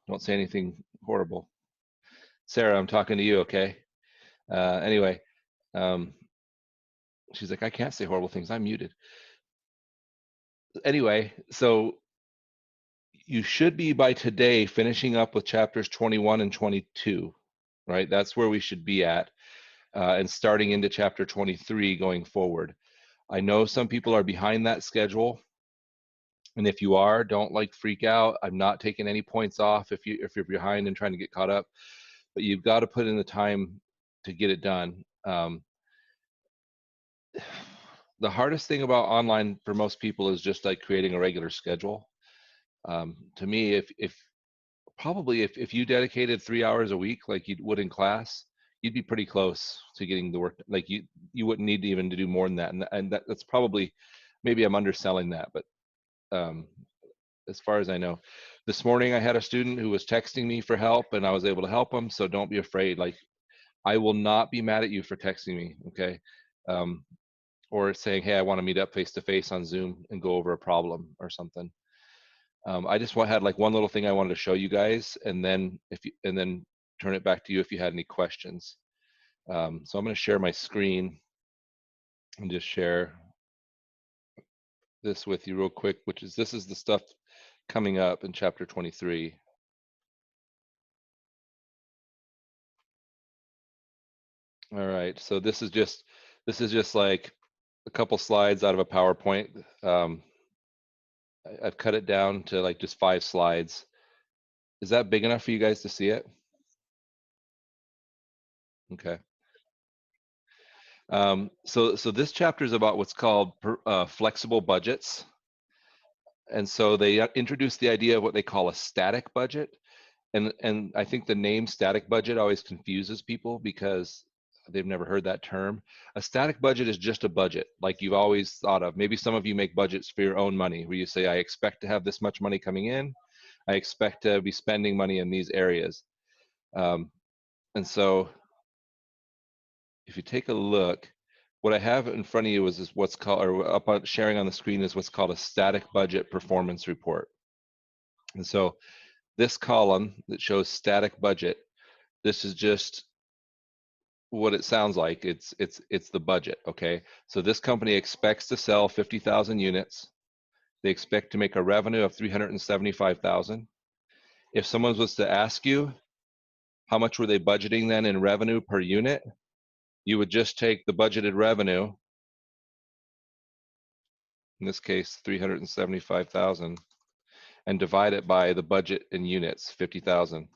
Don't say anything horrible. Sarah, I'm talking to you, okay? Anyway, she's like, I can't say horrible things. I'm muted. Anyway, so you should be by today finishing up with chapters 21 and 22, right? That's where we should be at, and starting into chapter 23 going forward. I know some people are behind that schedule, and if you are, don't like freak out. I'm not taking any points off if you're behind and trying to get caught up, but you've got to put in the time to get it done. The hardest thing about online for most people is just like creating a regular schedule. To me, if you dedicated 3 hours a week like you would in class, you'd be pretty close to getting the work. Like you wouldn't need even to do more than that, and that's probably, maybe I'm underselling that, but as far as I know, this morning I had a student who was texting me for help, and I was able to help him. So don't be afraid. Like, I will not be mad at you for texting me, okay? Or saying, hey, I want to meet up face to face on Zoom and go over a problem or something. I just had like one little thing I wanted to show you guys, and then turn it back to you if you had any questions. So I'm going to share my screen and just share this with you real quick, this is the stuff coming up in chapter 23. All right, so this is just like a couple slides out of a PowerPoint. I've cut it down to like just 5 slides. Is that big enough for you guys to see it? Okay. So this chapter is about what's called flexible budgets. And so they introduced the idea of what they call a static budget. And I think the name static budget always confuses people because they've never heard that term. A static budget is just a budget like you've always thought of. Maybe some of you make budgets for your own money where you say, I expect to have this much money coming in. I expect to be spending money in these areas. And so if you take a look, what I have in front of you is what's called, or up on sharing on the screen, is what's called a static budget performance report. And so this column that shows static budget, this is just what it sounds like. It's the budget, okay? So this company expects to sell 50,000 units. They expect to make a revenue of 375,000. If someone was to ask you how much were they budgeting then in revenue per unit, you would just take the budgeted revenue, in this case 375,000, and divide it by the budget in units, 50,000.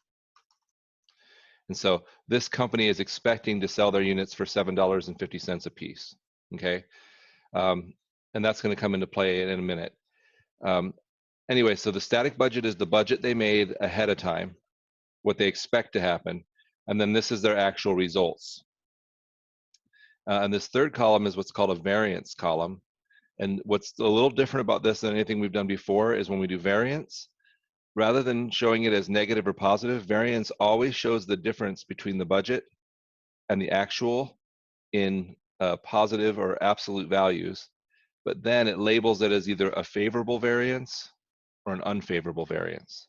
And so this company is expecting to sell their units for $7.50 a piece, okay? And that's going to come into play in a minute. Anyway, so the static budget is the budget they made ahead of time, what they expect to happen, and then this is their actual results. And this third column is what's called a variance column. And what's a little different about this than anything we've done before is when we do variance, rather than showing it as negative or positive, variance always shows the difference between the budget and the actual in positive or absolute values, but then it labels it as either a favorable variance or an unfavorable variance.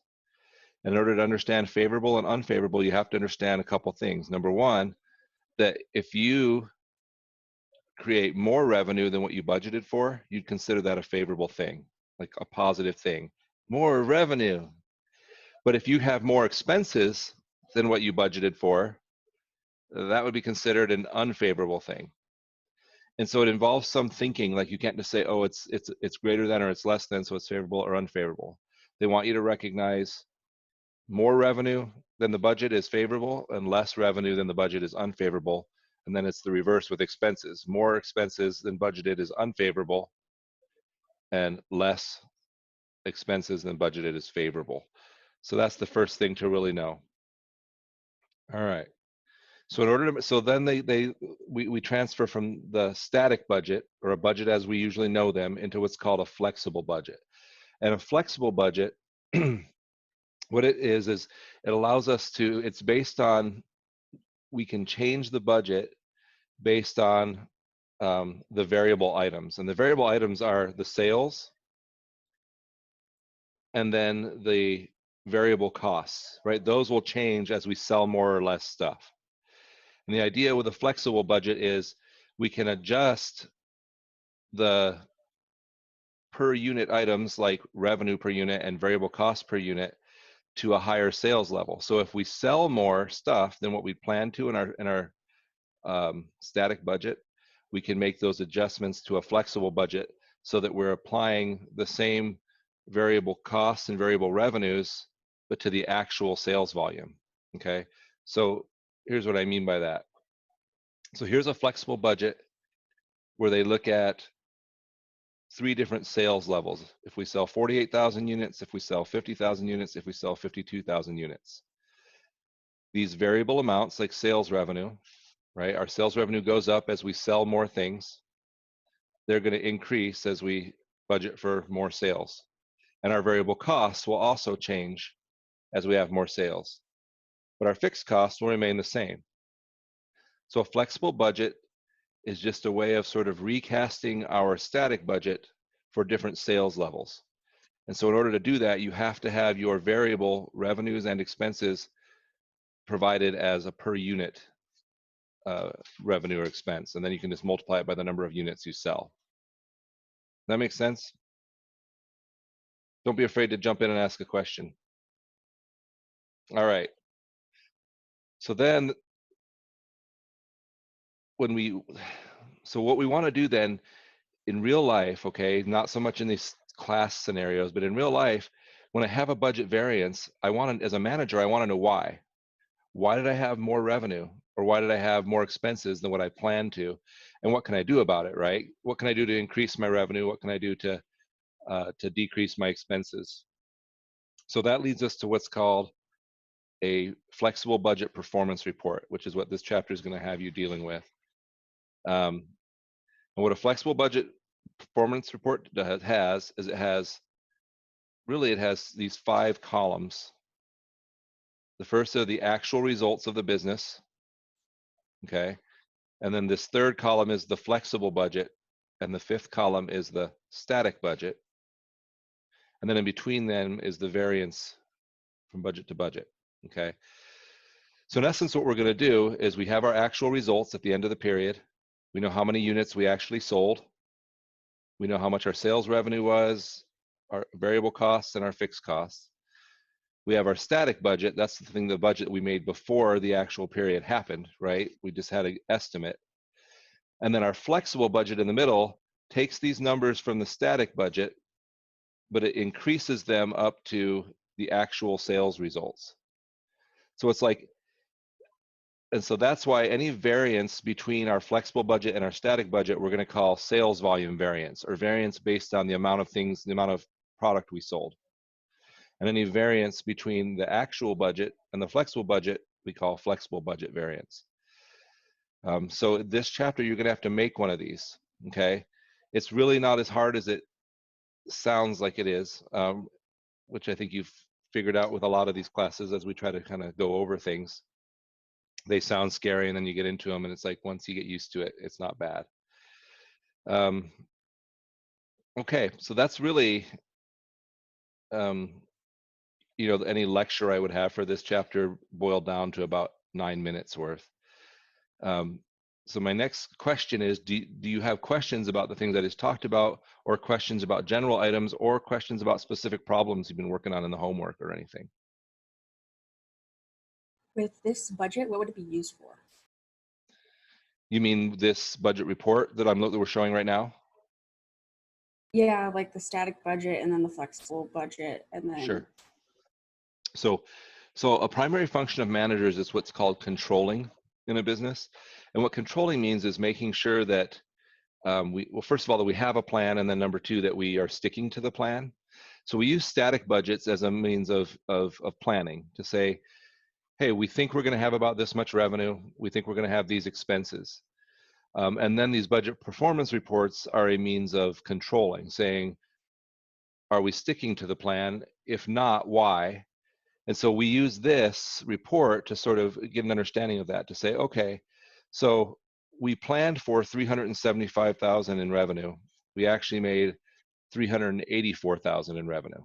In order to understand favorable and unfavorable, you have to understand a couple things. Number one, that if you create more revenue than what you budgeted for, you'd consider that a favorable thing, like a positive thing. More revenue. But if you have more expenses than what you budgeted for, that would be considered an unfavorable thing. And so it involves some thinking, like you can't just say, oh, it's greater than or it's less than, so it's favorable or unfavorable. They want you to recognize more revenue than the budget is favorable and less revenue than the budget is unfavorable. And then it's the reverse with expenses. More expenses than budgeted is unfavorable, and less expenses than budgeted is favorable. So that's the first thing to really know. All right. So in order to, so then we transfer from the static budget, or a budget as we usually know them, into what's called a flexible budget. And a flexible budget, what it is it allows us to, it's based on, we can change the budget based on the variable items. And the variable items are the sales, and then the variable costs, right? Those will change as we sell more or less stuff. And the idea with a flexible budget is we can adjust the per unit items like revenue per unit and variable cost per unit to a higher sales level. So if we sell more stuff than what we plan to in our static budget, we can make those adjustments to a flexible budget so that we're applying the same variable costs and variable revenues, but to the actual sales volume. Okay, so here's what I mean by that. So here's a flexible budget where they look at 3 different sales levels. If we sell 48,000 units, if we sell 50,000 units, if we sell 52,000 units. These variable amounts like sales revenue, right? Our sales revenue goes up as we sell more things. They're going to increase as we budget for more sales. And our variable costs will also change as we have more sales. But our fixed costs will remain the same. So a flexible budget is just a way of sort of recasting our static budget for different sales levels. And so in order to do that, you have to have your variable revenues and expenses provided as a per unit revenue or expense. And then you can just multiply it by the number of units you sell. That makes sense? Don't be afraid to jump in and ask a question. All right. So then what we want to do then in real life, okay, not so much in these class scenarios, but in real life, when I have a budget variance, as a manager, I want to know why. Why did I have more revenue, or why did I have more expenses than what I planned to? And what can I do about it, right? What can I do to increase my revenue? What can I do to decrease my expenses? So that leads us to what's called a flexible budget performance report, which is what this chapter is going to have you dealing with. And what a flexible budget performance report has is it has these 5 columns. The first are the actual results of the business, okay? And then this third column is the flexible budget, and the 5th column is the static budget. And then in between them is the variance from budget to budget, okay? So in essence, what we're going to do is we have our actual results at the end of the period. We know how many units we actually sold. We know how much our sales revenue was, our variable costs, and our fixed costs. We have our static budget. That's the budget we made before the actual period happened, right? We just had an estimate. And then our flexible budget in the middle takes these numbers from the static budget, but it increases them up to the actual sales results. So it's like, and so that's why any variance between our flexible budget and our static budget, we're going to call sales volume variance, or variance based on the amount of things, the amount of product we sold. And any variance between the actual budget and the flexible budget, we call flexible budget variance. So this chapter, you're going to have to make one of these, okay? It's really not as hard as it sounds like it is, which I think you've figured out with a lot of these classes as we try to kind of go over things. They sound scary, and then you get into them, and it's like once you get used to it, it's not bad. Okay, so that's really, any lecture I would have for this chapter boiled down to about 9 minutes worth. So my next question is, do you have questions about the things I just talked about, or questions about general items, or questions about specific problems you've been working on in the homework or anything? With this budget, what would it be used for? You mean this budget report that we're showing right now? Yeah, like the static budget and then the flexible budget and then. Sure. So a primary function of managers is what's called controlling in a business. And what controlling means is making sure that first of all, that we have a plan, and then number 2, that we are sticking to the plan. So we use static budgets as a means of planning to say, hey, we think we're going to have about this much revenue. We think we're going to have these expenses. And then these budget performance reports are a means of controlling, saying, are we sticking to the plan? If not, why? And so we use this report to sort of get an understanding of that, to say, okay, so we planned for 375,000 in revenue. We actually made 384,000 in revenue.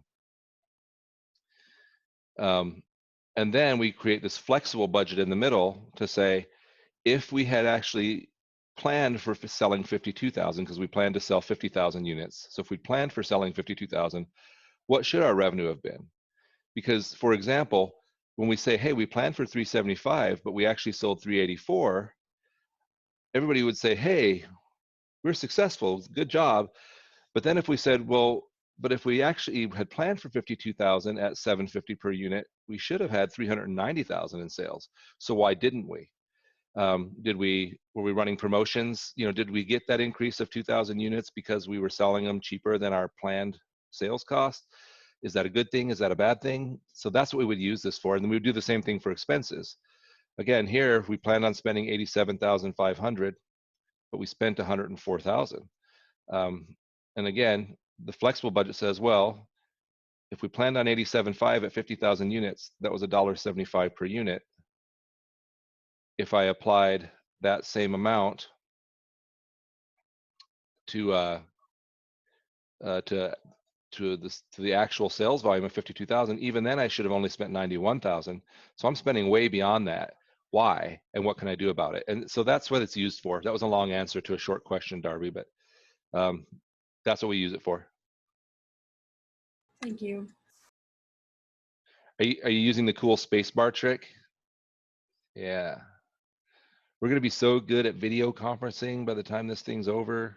And then we create this flexible budget in the middle to say, if we had actually planned for selling 52,000, because we planned to sell 50,000 units. So if we planned for selling 52,000, what should our revenue have been? Because, for example, when we say, hey, we planned for 375, but we actually sold 384, everybody would say, hey, we're successful, good job. But then if we said, well, but if we actually had planned for 52,000 at 750 per unit, we should have had 390,000 in sales. So why didn't we? Were we running promotions? Did we get that increase of 2,000 units because we were selling them cheaper than our planned sales cost? Is that a good thing? Is that a bad thing? So that's what we would use this for. And then we would do the same thing for expenses. Again, here we planned on spending 87,500, but we spent 104,000. And again, the flexible budget says, well, if we planned on 87.5 at 50,000 units, that was $1.75 per unit. If I applied that same amount to the actual sales volume of 52,000, even then I should have only spent 91,000. So I'm spending way beyond that. Why? And what can I do about it? And so that's what it's used for. That was a long answer to a short question, Darby, but that's what we use it for. Thank you. Are you using the cool spacebar trick? Yeah. We're going to be so good at video conferencing by the time this thing's over.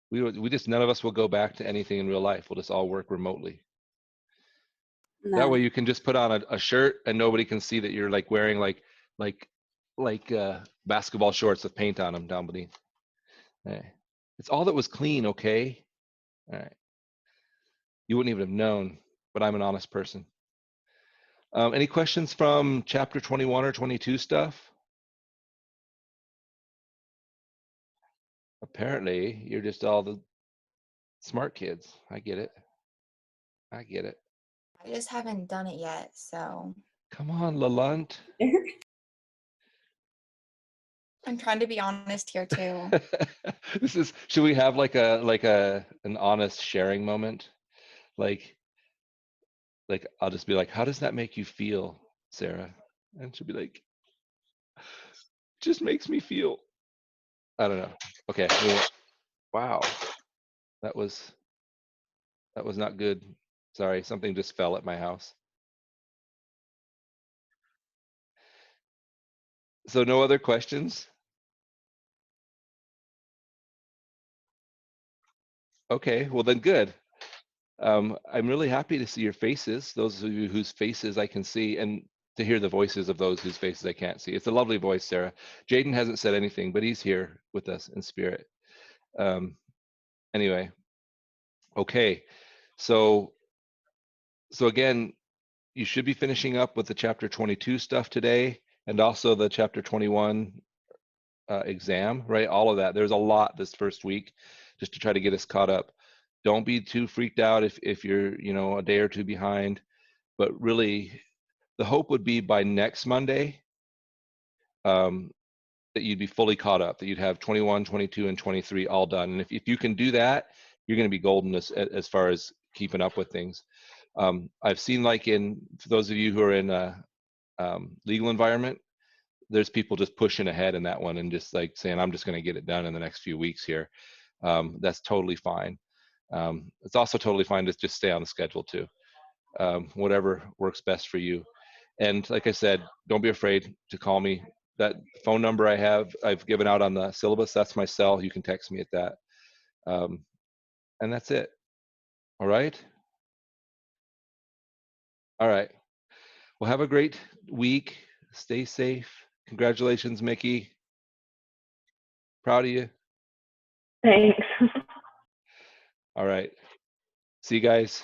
We just, none of us will go back to anything in real life. We'll just all work remotely. No. That way you can just put on a shirt and nobody can see that you're like wearing like basketball shorts with paint on them down beneath. Right. It's all that was clean, okay? All right. You wouldn't even have known, but I'm an honest person. Any questions from chapter 21 or 22 stuff? Apparently, you're just all the smart kids. I get it. I get it. I just haven't done it yet, so. Come on, Lalunt. I'm trying to be honest here too. Should we have like an honest sharing moment? Like I'll just be like, how does that make you feel, Sarah? And she'll be like, just makes me feel. I don't know. Okay. Wow. That was not good. Sorry, something just fell at my house. So no other questions? Okay, well then good. I'm really happy to see your faces, those of you whose faces I can see, and to hear the voices of those whose faces I can't see. It's a lovely voice, Sarah. Jaden hasn't said anything, but he's here with us in spirit. Anyway, okay. So again, you should be finishing up with the chapter 22 stuff today, and also the chapter 21 exam, right? All of that. There's a lot this first week just to try to get us caught up. Don't be too freaked out if you're, a day or two behind, but really the hope would be by next Monday that you'd be fully caught up, that you'd have 21, 22, and 23 all done. And if you can do that, you're going to be golden as far as keeping up with things. I've seen, like, for those of you who are in a legal environment, there's people just pushing ahead in that one and just like saying, I'm just going to get it done in the next few weeks here. That's totally fine. It's also totally fine to just stay on the schedule too. Whatever works best for you. And like I said, don't be afraid to call me. That phone number I've given out on the syllabus, that's my cell. You can text me at that. And that's it. All right? All right. Well, have a great week. Stay safe. Congratulations, Mickey. Proud of you. Thanks. All right. See you guys.